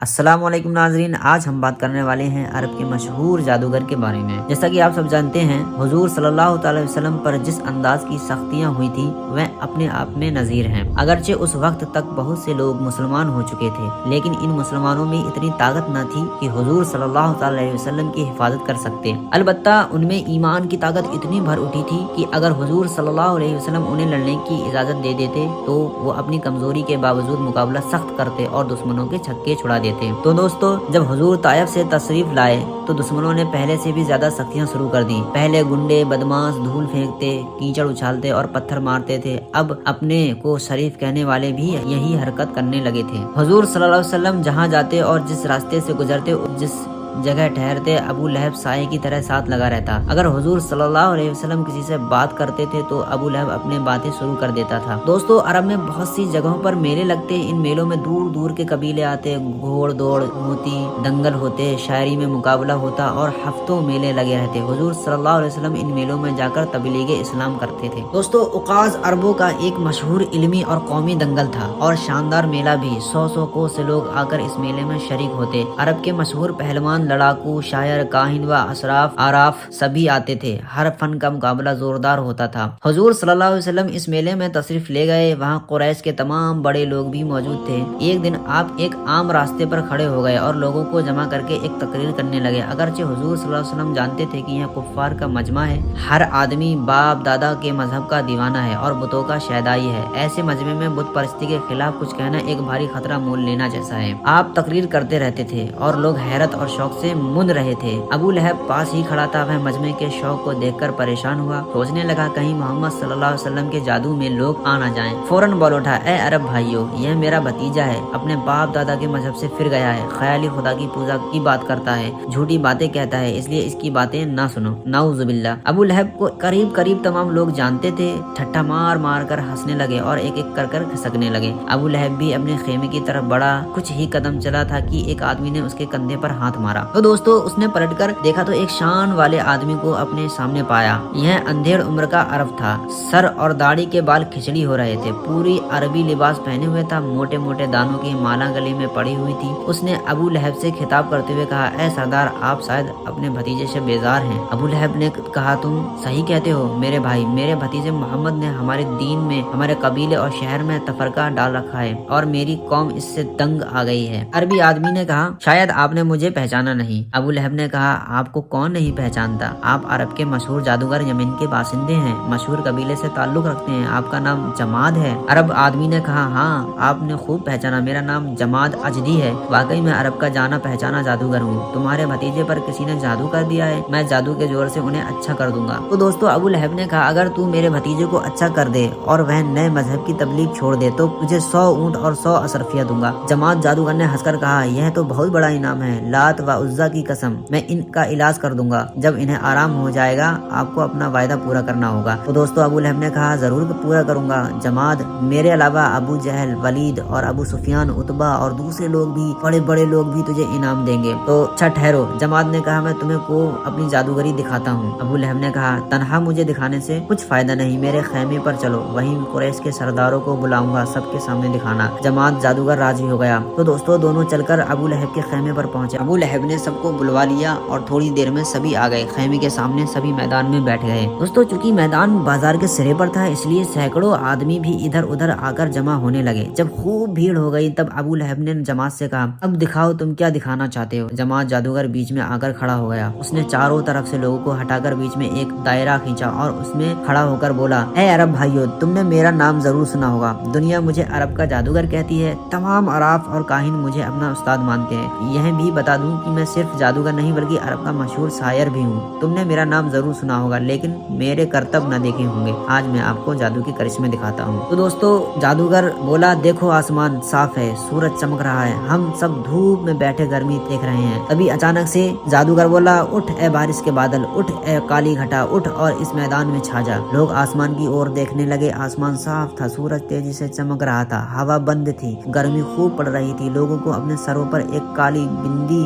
السلام علیکم ناظرین، آج ہم بات کرنے والے ہیں عرب کے مشہور جادوگر کے بارے میں۔ جیسا کہ آپ سب جانتے ہیں، حضور صلی اللہ تعالی وسلم پر جس انداز کی سختیاں ہوئی تھی وہ اپنے آپ میں نظیر ہیں۔ اگرچہ اس وقت تک بہت سے لوگ مسلمان ہو چکے تھے، لیکن ان مسلمانوں میں اتنی طاقت نہ تھی کہ حضور صلی اللہ تعالی وسلم کی حفاظت کر سکتے۔ البتہ ان میں ایمان کی طاقت اتنی بھر اٹھی تھی کہ اگر حضور صلی اللہ علیہ وسلم انہیں لڑنے کی اجازت دے دیتے تو وہ اپنی کمزوری کے باوجود مقابلہ سخت کرتے اور دشمنوں کے چھکے چھڑا دیتے۔ تو دوستو، جب حضور طائف سے تشریف لائے تو دشمنوں نے پہلے سے بھی زیادہ سختیاں شروع کر دی۔ پہلے گنڈے بدماش دھول پھینکتے، کیچڑ اچھالتے اور پتھر مارتے تھے۔ اب اپنے کو شریف کہنے والے بھی یہی حرکت کرنے لگے تھے۔ حضور صلی اللہ علیہ وسلم جہاں جاتے اور جس راستے سے گزرتے، جس جگہ ٹھہرتے، ابو لہب سائے کی طرح ساتھ لگا رہتا۔ اگر حضور صلی اللہ علیہ وسلم کسی سے بات کرتے تھے تو ابو لہب اپنے باتیں شروع کر دیتا تھا۔ دوستو، عرب میں بہت سی جگہوں پر میلے لگتے۔ ان میلوں میں دور دور کے قبیلے آتے، گھوڑ دوڑ ہوتی، دنگل ہوتے، شاعری میں مقابلہ ہوتا اور ہفتوں میلے لگے رہتے۔ حضور صلی اللہ علیہ وسلم ان میلوں میں جا کر تبلیغ اسلام کرتے تھے۔ دوستو، عکاظ عربوں کا ایک مشہور علمی اور قومی دنگل تھا اور شاندار میلہ بھی۔ سو کو سے لوگ آ کر اس میلے میں شریک ہوتے۔ عرب کے مشہور پہلوان، لڑاکو، شاعر، کاہن و عراف سبھی آتے تھے۔ ہر فن کا مقابلہ زوردار ہوتا تھا۔ حضور صلی اللہ علیہ وسلم اس میلے میں تشریف لے گئے۔ وہاں قریش کے تمام بڑے لوگ بھی موجود تھے۔ ایک دن آپ ایک عام راستے پر کھڑے ہو گئے اور لوگوں کو جمع کر کے ایک تقریر کرنے لگے۔ اگرچہ حضور صلی اللہ علیہ وسلم جانتے تھے کہ یہ کفار کا مجمع ہے، ہر آدمی باپ دادا کے مذہب کا دیوانہ ہے اور بتوں کا شیدائی ہے، ایسے مجمع میں بت پرستی کے خلاف کچھ کہنا ایک بھاری خطرہ مول لینا جیسا ہے۔ آپ تقریر کرتے رہتے تھے اور لوگ حیرت اور شوق سے مند رہے تھے۔ ابو لہب پاس ہی کھڑا تھا۔ وہ مجمع کے شوق کو دیکھ کر پریشان ہوا، سوچنے لگا کہیں محمد صلی اللہ علیہ وسلم کے جادو میں لوگ آ نہ جائیں۔ فوراً بول اٹھا، اے عرب بھائیو، یہ میرا بھتیجا ہے، اپنے باپ دادا کے مذہب سے پھر گیا ہے، خیالی خدا کی پوجا کی بات کرتا ہے، جھوٹی باتیں کہتا ہے، اس لیے اس کی باتیں نہ سنو، نعوذ باللہ۔ ابو لہب کو قریب تمام لوگ جانتے تھے۔ ٹھٹھا مار مار کر ہنسنے لگے اور ایک ایک کر کھسکنے لگے۔ ابو لہب بھی اپنے خیمے کی طرف بڑھا۔ کچھ ہی قدم چلا تھا کہ ایک آدمی نے اس کے کندھے پر ہاتھ مارا۔ تو دوستو، اس نے پلٹ کر دیکھا تو ایک شان والے آدمی کو اپنے سامنے پایا۔ یہ اندھیڑ عمر کا عرب تھا، سر اور داڑھی کے بال کھچڑی ہو رہے تھے، پوری عربی لباس پہنے ہوئے تھا، موٹے موٹے دانوں کی مالا گلے میں پڑی ہوئی تھی۔ اس نے ابو لہب سے خطاب کرتے ہوئے کہا، اے سردار، آپ شاید اپنے بھتیجے سے بیزار ہیں۔ ابو لہب نے کہا، تم صحیح کہتے ہو میرے بھائی، میرے بھتیجے محمد نے ہمارے دین میں، ہمارے قبیلے اور شہر میں تفرقہ ڈال رکھا ہے اور میری قوم اس سے تنگ آ گئی ہے۔ عربی آدمی نے کہا، شاید آپ نے مجھے پہچانا نہیں۔ ابو لہب نے کہا، آپ کو کون نہیں پہچانتا، آپ عرب کے مشہور جادوگر یمن کے باشندے ہیں، مشہور قبیلے سے تعلق رکھتے ہیں، آپ کا نام جماد ہے۔ عرب آدمی نے کہا، ہاں آپ نے خوب پہچانا، میرا نام جماد اجدی ہے، واقعی میں عرب کا جانا پہچانا جادوگر ہوں، تمہارے بھتیجے پر کسی نے جادو کر دیا ہے، میں جادو کے زور سے انہیں اچھا کر دوں گا۔ تو دوستو، ابو لہب نے کہا، اگر تو میرے بھتیجے کو اچھا کر دے اور وہ نئے مذہب کی تبلیغ چھوڑ دے تو تجھے 100 اونٹ اور 100 اشرفیہ دوں گا۔ جماد جادوگر نے ہنس کر کہا، یہ تو بہت بڑا انعام ہے، لات و عزا کی قسم، میں ان کا علاج کر دوں گا، جب انہیں آرام ہو جائے گا آپ کو اپنا وعدہ پورا کرنا ہوگا۔ تو دوستو، ابو لہب نے کہا، ضرور پورا کروں گا جماد، میرے علاوہ ابو جہل، ولید اور ابو سفیان، عتبہ اور دوسرے لوگ بھی، بڑے بڑے لوگ بھی تجھے انعام دیں گے۔ تو اچھا ٹھہرو، جماد نے کہا، میں تمہیں کو اپنی جادوگری دکھاتا ہوں۔ ابو لہب نے کہا، تنہا مجھے دکھانے سے کچھ فائدہ نہیں، میرے خیمے پر چلو، وہیں قریش کے سرداروں کو بلاؤں گا، سب کے سامنے دکھانا۔ جماد جادوگر راضی ہو گیا۔ تو دوستو، دونوں چل کر ابو لہب کے خیمے پر پہنچے۔ ابو لہب نے سب کو بلوا لیا اور تھوڑی دیر میں سبھی آ گئے۔ خیمے کے سامنے سبھی میدان میں بیٹھ گئے۔ دوستو، چونکہ میدان بازار کے سرے پر تھا، اس لیے سینکڑوں آدمی بھی ادھر ادھر آ کر جمع ہونے لگے۔ جب خوب بھیڑ ہو گئی تب ابو لہب نے جماعت سے کہا، اب دکھاؤ تم کیا دکھانا چاہتے ہو۔ جماعت جادوگر بیچ میں آ کر کھڑا ہو گیا۔ اس نے چاروں طرف سے لوگوں کو ہٹا کر بیچ میں ایک دائرہ کھینچا اور اس میں کھڑا ہو کر بولا، اے عرب بھائیو، تم نے میرا نام ضرور سنا ہوگا، دنیا مجھے عرب کا جادوگر کہتی ہے، تمام عراف اور کاہن مجھے اپنا استاد مانتے ہیں۔ یہ بھی بتا دوں کہ میں صرف جادوگر نہیں بلکہ عرب کا مشہور شاعر بھی ہوں۔ تم نے میرا نام ضرور سنا ہوگا لیکن میرے کرتب نہ دیکھے ہوں گے، آج میں آپ کو جادو کے کرشمے دکھاتا ہوں۔ تو دوستو، جادوگر بولا، دیکھو آسمان صاف ہے، سورج چمک رہا ہے، ہم سب دھوپ میں بیٹھے گرمی دیکھ رہے ہیں۔ ابھی اچانک سے جادوگر بولا، اٹھ اے بارش کے بادل، اٹھ اے کالی گھٹا، اٹھ اور اس میدان میں چھا جا۔ لوگ آسمان کی اور دیکھنے لگے۔ آسمان صاف تھا، سورج تیزی سے چمک رہا تھا، ہوا بند تھی، گرمی خوب پڑ رہی تھی، لوگوں کو اپنے سروں پر ایک کالی بندی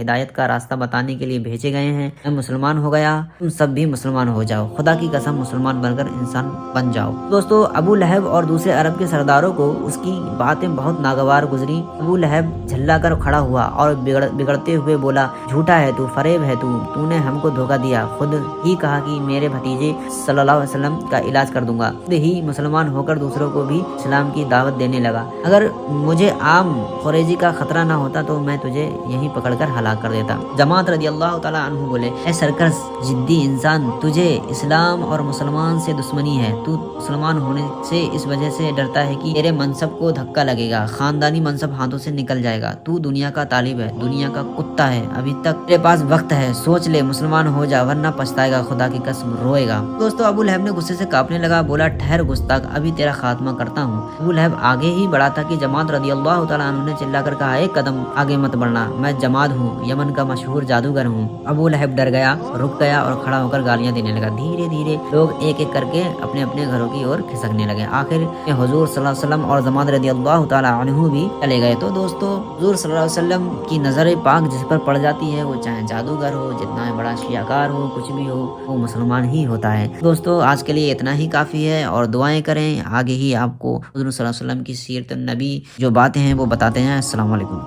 ہدایت کا راستہ بتانے کے لیے بھیجے گئے ہیں۔ میں مسلمان ہو گیا، تم سب بھی مسلمان ہو جاؤ، خدا کی قسم مسلمان بن کر انسان بن جاؤ۔ دوستو ابو لہب اور دوسرے عرب کے سرداروں کو اس کی باتیں بہت ناگوار گزری۔ ابو لہب جھلا کر کھڑا ہوا اور بگڑتے ہوئے بولا، جھوٹا ہے تو، فریب ہے تو نے ہم کو دھوکہ دیا، خود ہی کہا کہ میرے بھتیجے صلی اللہ علیہ وسلم کا علاج کر دوں گا، خود ہی مسلمان ہو کر دوسروں کو بھی اسلام کی دعوت دینے لگا۔ اگر مجھے عام خریجی کا خطرہ نہ ہوتا تو میں تجھے یہیں پکڑ کر ہلاک کر دیتا۔ جماعت رضی اللہ تعالیٰ عنہ بولے، اے سرکش جدی انسان، تجھے اسلام اور مسلمان سے دشمنی ہے، تو مسلمان ہونے سے اس وجہ سے ڈرتا ہے کہ تیرے منصب کو دھکا لگے گا، خاندانی منصب ہاتھوں سے نکل جائے گا، تو دنیا کا طالب ہے، دنیا کا کتا ہے، ابھی تک تیرے پاس وقت ہے، سوچ لے، مسلمان ہو جا ورنہ پچھتائے گا، خدا کی قسم روئے گا۔ دوستو ابو لہب نے غصے سے کانپنے لگا، بولا، ٹھہر گستاخ، ابھی تیرا خاتمہ کرتا ہوں۔ ابو لہب آگے ہی بڑھا تھا کہ جماعت رضی اللہ تعالیٰ عنہ نے چلا کر کہا، ایک قدم آگے مت بڑھنا، میں جماعت ہوں، یمن کا مشہور جادوگر ہوں۔ ابو لہب ڈر گیا، رک گیا اور کھڑا ہو کر گالیاں دینے لگا۔ دھیرے دھیرے لوگ ایک ایک کر کے اپنے اپنے گھروں کی اور کھسکنے لگے۔ آخر میں حضور صلی اللہ علیہ وسلم اور جماعت رضی اللہ تعالیٰ عنہ بھی چلے گئے۔ تو دوستو حضور صلی اللہ علیہ وسلم کی نظر پاک جس پر پڑ جاتی ہے، وہ چاہے جادوگر ہو، جتنا بڑا شیعہ ہو، کچھ بھی ہو، وہ مسلمان ہی ہوتا ہے۔ دوستو آج کے لیے اتنا ہی کافی ہے، اور دعائیں کریں، آگے ہی آپ کو حضور صلی اللہ علیہ وسلم کی سیرت النبی جو باتیں ہیں وہ بتاتے ہیں۔ السلام علیکم۔